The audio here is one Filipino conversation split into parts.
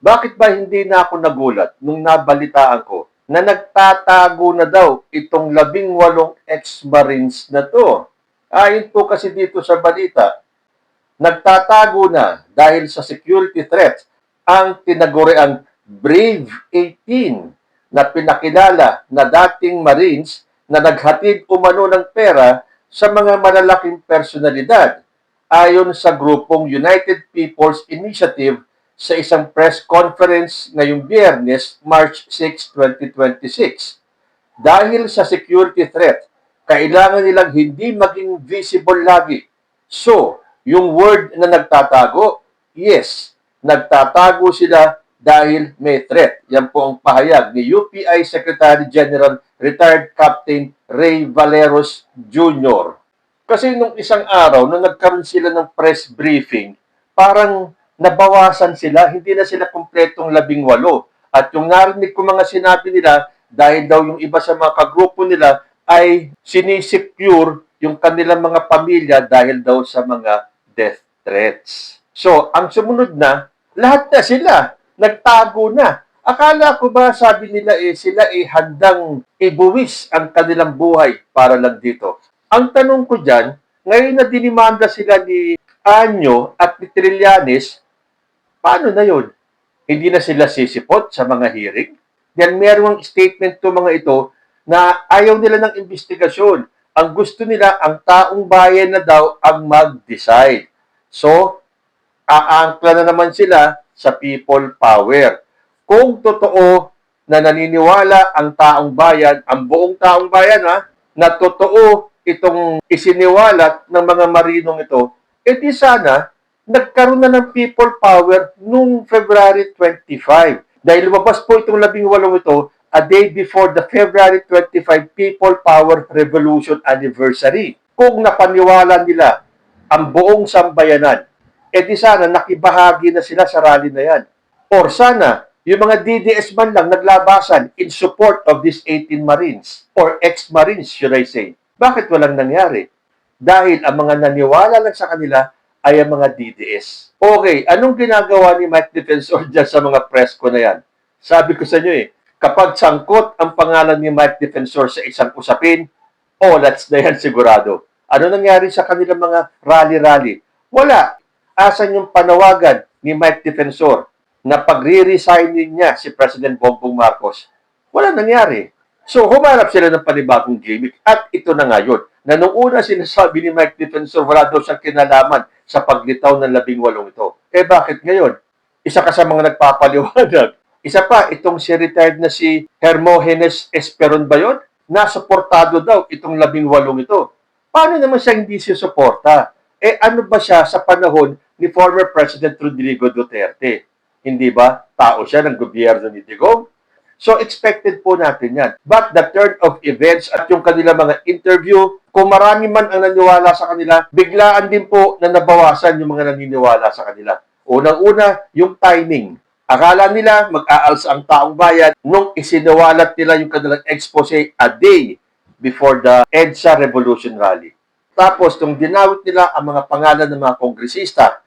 Bakit ba hindi na ako nagulat nung nabalitaan ko na nagtatago na daw itong 18 ex-marines na to? Ayon po kasi dito sa balita, nagtatago na dahil sa security threat ang tinaguriang Brave 18 na pinakilala na dating Marines na naghatid umano ng pera sa mga malalaking personalidad ayon sa grupong United People's Initiative sa isang press conference ngayong Biyernes, March 6, 2026. Dahil sa security threat, kailangan nilang hindi maging visible lagi. So, yung word na nagtatago, yes, nagtatago sila dahil may threat. Yan po ang pahayag ni UPI Secretary General Retired Captain Ray Valeros Jr. Kasi nung isang araw, nung nagkaroon sila ng press briefing, parang nabawasan sila, hindi na sila kumpletong 18. At yung narinig ko mga sinabi nila, dahil daw yung iba sa mga kagrupo nila ay sinisecure yung kanilang mga pamilya dahil daw sa mga death threats. So, ang sumunod na, lahat na sila, nagtago na. Akala ko ba, sabi nila sila handang ibuwis ang kanilang buhay para lang dito. Ang tanong ko dyan, ngayon na dinimanda sila ni Anyo at ni Trillanes, paano na yun? Hindi na sila sisipot sa mga hearing? Yan merong statement to mga ito na ayaw nila ng investigasyon. Ang gusto nila, ang taong bayan na daw ang mag-decide. So, aangkla na naman sila sa people power. Kung totoo na naniniwala ang taong bayan, ang buong taong bayan na totoo itong isiniwalat ng mga marinong ito, edi sana nagkaroon na ng people power noong February 25. Dahil lumabas po itong 18 ito a day before the February 25 People Power Revolution Anniversary. Kung napaniwala nila ang buong sambayanan, edi sana nakibahagi na sila sa rally na yan. Or sana, yung mga DDS man lang naglabasan in support of these 18 Marines or ex-Marines, should I say. Bakit walang nangyari? Dahil ang mga naniwala lang sa kanila ay ang mga DDS. Okay, anong ginagawa ni Mike Defensor dyan sa mga press ko na yan? Sabi ko sa inyo kapag sangkot ang pangalan ni Mike Defensor sa isang usapin, that's na yan sigurado. Ano nangyari sa kanilang mga rally-rally? Wala. Asan yung panawagan ni Mike Defensor na pagre-resignin niya si President Bongbong Marcos? Wala nangyari. So, humarap sila ng panibagong gimmick at ito na ngayon na nung una sinasabi ni Mike Defensor wala daw siyang kinalaman sa paglitaw ng 18 ito. Bakit ngayon? Isa ka sa mga nagpapaliwanag. Isa pa, itong si retired na si Hermogenes Esperon ba yun? Nasuportado daw itong 18 ito. Paano naman siya hindi susuporta? Ano ba siya sa panahon ni former President Rodrigo Duterte? Hindi ba? Tao siya ng gobyerno ni Digong? So, expected po natin yan. But the turn of events at yung kanila mga interview, kung marami man ang naniwala sa kanila, biglaan din po na nabawasan yung mga naniniwala sa kanila. Unang-una, yung timing. Akala nila mag-aalsa ang taong bayan nung isinawalat nila yung kanilang expose a day before the EDSA Revolution Rally. Tapos, nung dinawit nila ang mga pangalan ng mga kongresista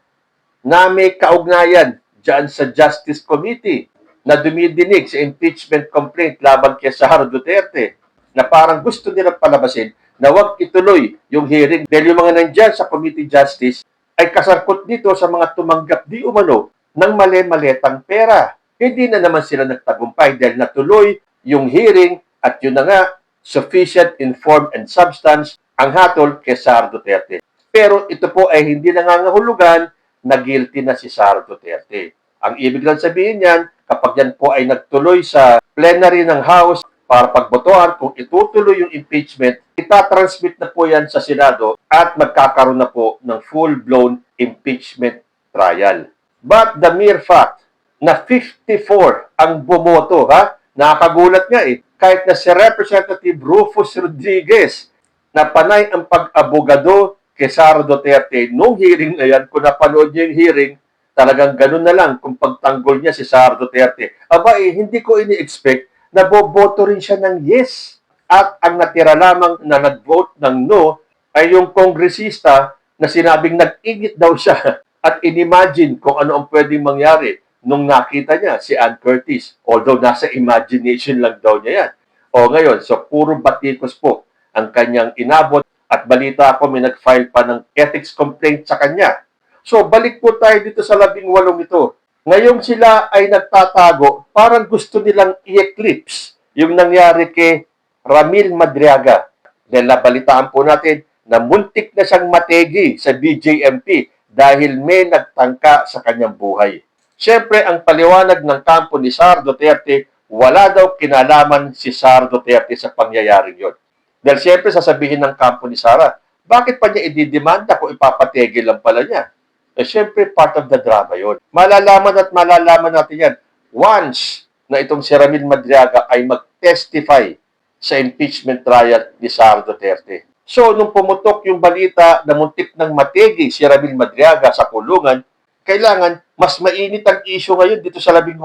na may kaugnayan dyan sa Justice Committee, na dumidinig sa impeachment complaint laban kay Sara Duterte na parang gusto nilang palabasin na wag ituloy yung hearing dahil yung mga nandyan sa Committee Justice ay kasarkot dito sa mga tumanggap di umano ng mali-maletang pera. Hindi na naman sila nagtagumpay dahil natuloy yung hearing at yun na nga, sufficient in form and substance ang hatol kay Sara Duterte. Pero ito po ay hindi nangangahulugan na guilty na si Sara Duterte. Ang ibig lang sabihin yan, kapag yan po ay nagtuloy sa plenary ng House para pagbotohan, kung itutuloy yung impeachment, itatransmit na po yan sa Senado at magkakaroon na po ng full-blown impeachment trial. But the mere fact na 54 ang bumoto, nakakagulat nga kahit na si Representative Rufus Rodriguez na panay ang pag-abogado kay Sara Duterte nung hearing na yan, kung napanood niyo yung hearing, talagang ganun na lang kung pagtanggol niya si Sara Duterte. Hindi ko ini-expect na boboto rin siya ng yes. At ang natira lamang na nag-vote ng no ay yung kongresista na sinabing nag-ingit daw siya at inimagine kung ano ang pwedeng mangyari nung nakita niya si Ann Curtis. Although nasa imagination lang daw niya yan. O ngayon, so puro batikos po ang kanyang inabot at balita ako may nag-file pa ng ethics complaint sa kanya. So balik po tayo dito sa 18 ito. Ngayong sila ay nagtatago, parang gusto nilang i-eclipse yung nangyari kay Ramil Madriaga. Dahil nabalitaan po natin na muntik na siyang mategi sa BJMP dahil may nagtangka sa kanyang buhay. Siyempre, ang paliwanag ng kampo ni Sara Duterte, wala daw kinalaman si Sara Duterte sa pangyayaring yon. Dahil siyempre, sasabihin ng kampo ni Sara, bakit pa niya ididemanda kung ipapategi lang pala niya? Eh, siyempre, part of the drama yon. Malalaman at malalaman natin yan once na itong si Ramil Madriaga ay mag-testify sa impeachment trial ni Sara Duterte. So, nung pumutok yung balita na muntik ng mategi si Ramil Madriaga sa kulungan, kailangan mas mainit ang issue ngayon dito sa 18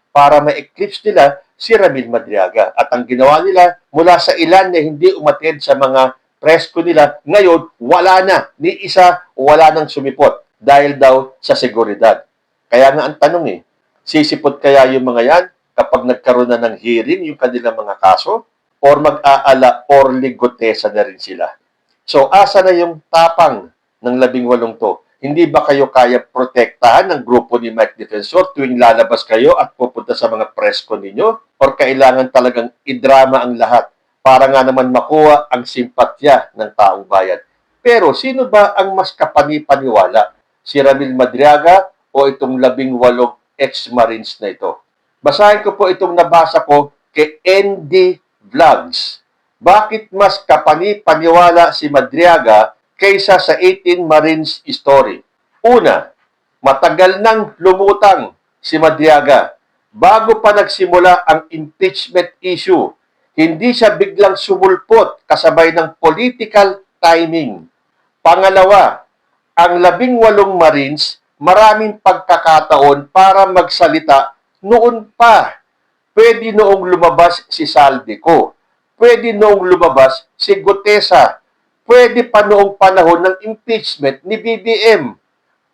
para ma-eclipse nila si Ramil Madriaga. At ang ginawa nila, mula sa ilan na hindi umattend sa mga presko nila, ngayon, wala na. Ni isa, wala nang sumipot dahil daw sa seguridad. Kaya nga ang tanong sisipot kaya yung mga yan kapag nagkaroon na ng hearing yung kanilang mga kaso? Or mag-aala or ligotesa na rin sila? So, asa na yung tapang ng 18 to? Hindi ba kayo kaya protektahan ng grupo ni Mike Defensor tuwing lalabas kayo at pupunta sa mga presko ninyo? Or kailangan talagang idrama ang lahat para nga naman makuha ang simpatya ng taong bayan? Pero sino ba ang mas kapani-paniwala? Si Ramil Madriaga o itong 18 ex-Marines na ito? Basahin ko po itong nabasa ko kay ND Vlogs. Bakit mas kapani-paniwala si Madriaga kaysa sa 18 Marines story? Una, matagal nang lumutang si Madriaga. Bago pa nagsimula ang impeachment issue, hindi siya biglang sumulpot kasabay ng political timing. Pangalawa, ang 18 Marines maraming pagkakataon para magsalita noon pa. Pwede noong lumabas si Saldico. Pwede noong lumabas si Gutesa. Pwede pa noong panahon ng impeachment ni BBM.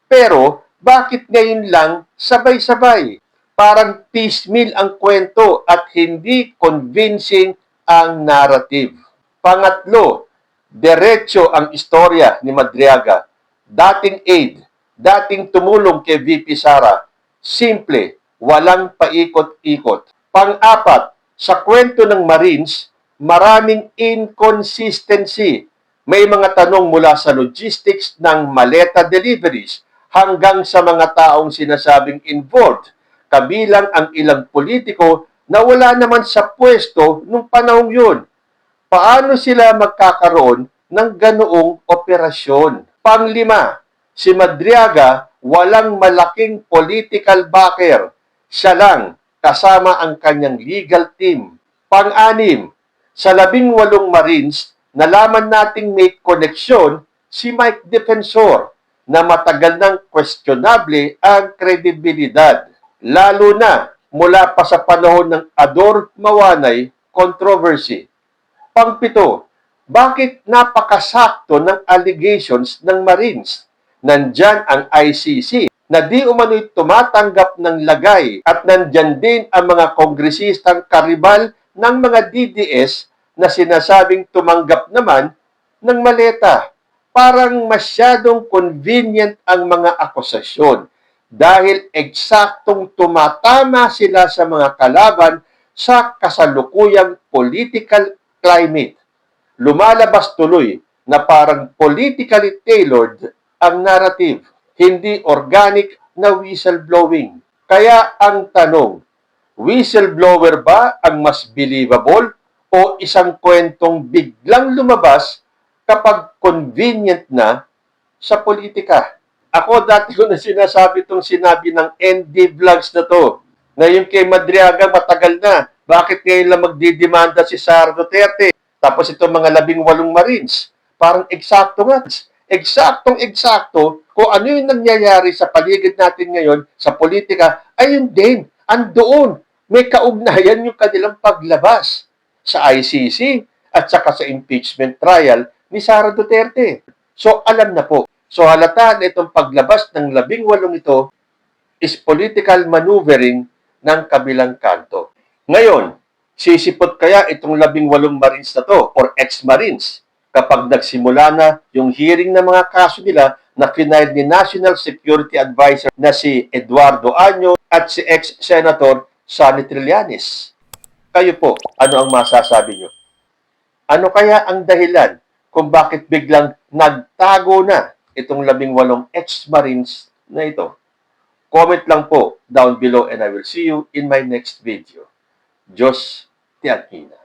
Pero, bakit ngayon lang sabay-sabay? Parang piecemeal ang kwento at hindi convincing ang narrative. Pangatlo, diretso ang istorya ni Madriaga. Dating aide, dating tumulong kay VP Sara. Simple, walang paikot-ikot. Pang-apat, sa kwento ng Marines, maraming inconsistency. May mga tanong mula sa logistics ng maleta deliveries hanggang sa mga taong sinasabing involved, kabilang ang ilang politiko na wala naman sa pwesto nung panahong yun. Paano sila magkakaroon ng ganoong operasyon? Panglima, si Madriaga walang malaking political backer. Siya lang kasama ang kanyang legal team. Pang-anim, sa 18 Marines, nalaman nating may koneksyon si Mike Defensor na matagal nang questionable ang kredibilidad. Lalo na mula pa sa panahon ng Ador Mawanay controversy. Pang-pito, bakit napakasakto ng allegations ng Marines? Nandyan ang ICC na di umano'y tumatanggap ng lagay at nandyan din ang mga kongresistang karibal ng mga DDS na sinasabing tumanggap naman ng maleta. Parang masyadong convenient ang mga akusasyon dahil eksaktong tumatama sila sa mga kalaban sa kasalukuyang political climate. Lumalabas tuloy na parang politically tailored ang narrative, hindi organic na whistleblowing. Kaya ang tanong, whistleblower ba ang mas believable o isang kwentong biglang lumabas kapag convenient na sa politika? Ako dati ko na sinasabi itong sinabi ng ND Vlogs na to, na yung kay Madriaga matagal na. Bakit ngayon lang magdidemanda si Sara Duterte? Tapos itong mga 18 Marines, parang eksakto nga. Eksaktong-eksakto kung ano yung nangyayari sa paligid natin ngayon sa politika, ayun din, andoon. May kaugnayan yung kanilang paglabas sa ICC at saka sa impeachment trial ni Sara Duterte. So, alam na po. So, halata na itong paglabas ng 18 ito, is political maneuvering ng kabilang kanto. Ngayon, sisipot kaya itong 18 Marines na to or ex-Marines kapag nagsimula na yung hearing ng mga kaso nila na kinaid ni National Security Advisor na si Eduardo Año at si ex-Senator Sonny Trillanes. Kayo po, ano ang masasabi nyo? Ano kaya ang dahilan kung bakit biglang nagtago na itong 18 ex-Marines na ito? Comment lang po down below and I will see you in my next video. Diyos ti Agina.